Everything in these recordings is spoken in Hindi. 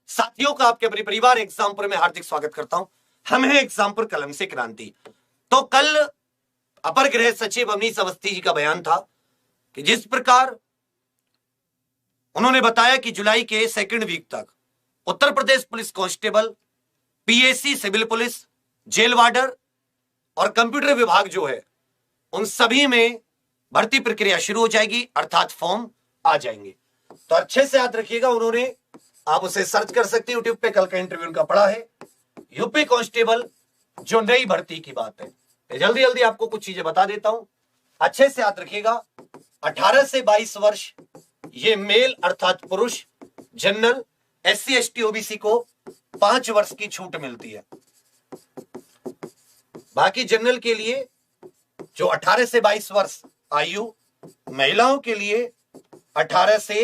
साथियों का आपके अपने परिवार एग्जामपुर में हार्दिक स्वागत करता हूं। हम हैं एग्जामपुर कलम से क्रांति। तो कल अपर गृह सचिव अवनीश अवस्थी जी का बयान था कि जिस प्रकार उन्होंने बताया कि जुलाई के सेकंड वीक तक Uttar Pradesh police constable, PAC civil police, jail warder और कंप्यूटर विभाग जो है उन सभी में भर्ती प्रक्रिया शुरू हो जाएगी, अर्थात फॉर्म आ जाएंगे। तो अच्छे से याद रखिएगा, उन्होंने, आप उसे सर्च कर सकते हैं यूट्यूब पे, कल का इंटरव्यू उनका पड़ा है, यूपी कांस्टेबल जो नई भर्ती की बात है। जल्दी जल्दी आपको कुछ चीजें बता देता हूं, अच्छे से याद रखिएगा। 18 से 22 वर्ष ये मेल अर्थात पुरुष, जनरल, एससी एसटी ओबीसी को 5 वर्ष की छूट मिलती है। बाकी जनरल के लिए जो 18 से 22 वर्ष आयु, महिलाओं के लिए 18 से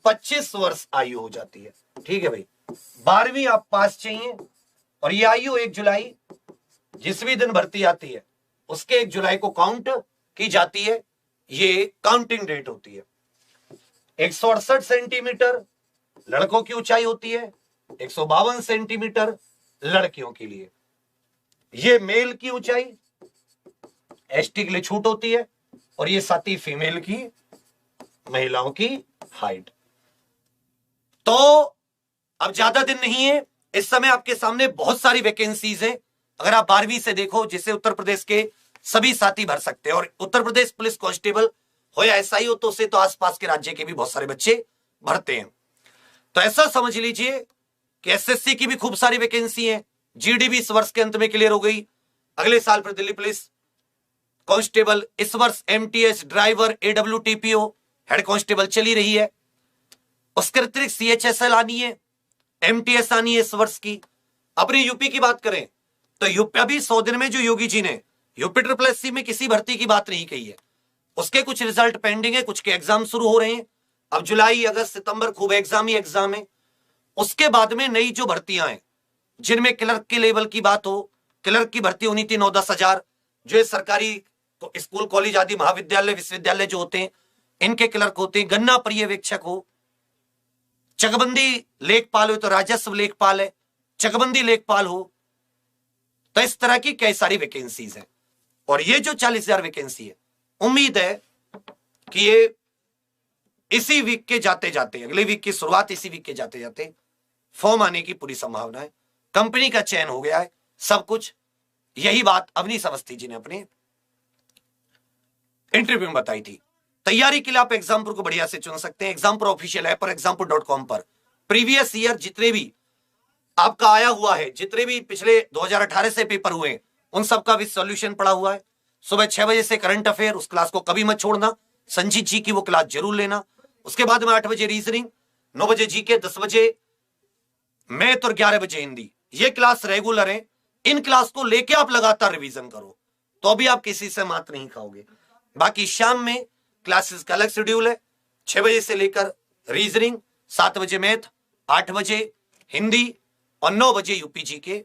25 वर्ष आयु हो जाती है। ठीक है भाई, 12वीं आप पास चाहिए और ये आयु 1 जुलाई जिस भी दिन भर्ती आती है उसके 1 जुलाई को काउंट की जाती है, ये काउंटिंग डेट होती है। 168 सेंटीमीटर लड़कों की ऊंचाई होती है, 152 सेंटीमीटर लड़कियों के लिए। ये मेल की ऊंचाई, एसटी के लिए छूट होती है, और ये साथ ही फीमेल की, महिलाओं की हाइट। तो अब ज्यादा दिन नहीं है, इस समय आपके सामने बहुत सारी वैकेंसीज है। अगर आप 12वीं से देखो, जिसे उत्तर प्रदेश के सभी साथी भर सकते हैं, और उत्तर प्रदेश पुलिस कांस्टेबल हो या एसआई हो, तो उसे तो आसपास के राज्य के भी बहुत सारे बच्चे भरते हैं। तो ऐसा समझ लीजिए कि एसएससी की भी खूब सारी वैकेंसी है। जीडी भी इस वर्ष के अंत में क्लियर हो गई, अगले साल फिर दिल्ली पुलिस कांस्टेबल, इस वर्ष एमटीएस, ड्राइवर, एडब्ल्यूटीपीओ, हेड कांस्टेबल चली रही है। उसके अतिरिक्त सीएचएसएल आनी है, एमटीएस आनी है इस वर्ष की। अपनी यूपी की बात करें तो यूपी, अभी 100 दिन में जो योगी जी ने यूपी SSC में किसी भर्ती की बात नहीं कही है, उसके कुछ रिजल्ट पेंडिंग है, कुछ के एग्जाम शुरू हो रहे हैं। अब जुलाई, अगस्त, सितंबर खूब एग्जाम ही एग्जाम है। उसके बाद में नई जो भर्तियां हैं, जिनमें क्लर्क के लेवल की बात हो, क्लर्क की भर्ती होनी थी 9-10 हजार, जो सरकारी स्कूल, कॉलेज आदि, महाविद्यालय, विश्वविद्यालय जो होते हैं, इनके क्लर्क होते हैं। गन्ना पर्यवेक्षक हो, चकबंदी लेखपाल हो तो राजस्व लेखपाल है, चकबंदी लेखपाल हो, तो इस तरह की कई सारी वैकेंसीज हैं। और ये जो 40,000 वैकेंसी है, उम्मीद है कि ये इसी वीक के जाते जाते, अगले वीक की शुरुआत, इसी वीक के जाते जाते फॉर्म आने की पूरी संभावना है। कंपनी का चयन हो गया है, सब कुछ। यही बात अवनीश अवस्थी जी ने अपने इंटरव्यू में बताई थी। तैयारी के लिए आप एग्जामपुर को बढ़िया से चुन सकते हैं। एग्जामपुर ऑफिशियल ऐप पर, example.com पर प्रीवियस ईयर जितने भी आपका आया हुआ है, जितने भी पिछले 2018 से पेपर हुए हैं, उन सबका भी सॉल्यूशन पड़ा हुआ है। सुबह 6 बजे से करंट अफेयर, उस क्लास को कभी मत छोड़ना। संजीत जी की वो क्लास जरूर लेना। उसके बाद में 8 बजे रीजनिंग, 9 बजे जीके, 10 बजे मैथ और 11 बजे हिंदी। ये क्लास रेगुलर है। इन क्लास को लेके आप लगातार रिवीजन करो, तो अभी आप किसी से मात नहीं खाओगे। बाकी शाम में क्लासेस का अलग शेड्यूल है। 6 बजे से लेकर रीजनिंग, 7 बजे मैथ, 8 बजे हिंदी और 9 बजे यूपी जी के।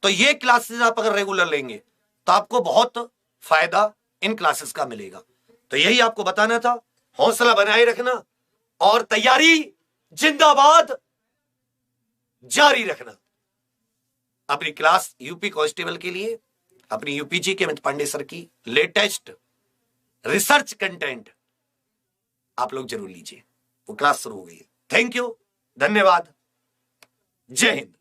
तो ये क्लासेस आप अगर रेगुलर लेंगे तो आपको बहुत फायदा इन क्लासेस का मिलेगा। तो यही आपको बताना था। हौसला बनाए रखना और तैयारी जिंदाबाद जारी रखना। अपनी क्लास यूपी कांस्टेबल के लिए, अपनी यूपीजी के अमित पांडे सर की लेटेस्ट रिसर्च कंटेंट आप लोग जरूर लीजिए। वो क्लास शुरू हो गई है। थैंक यू, धन्यवाद, जय हिंद।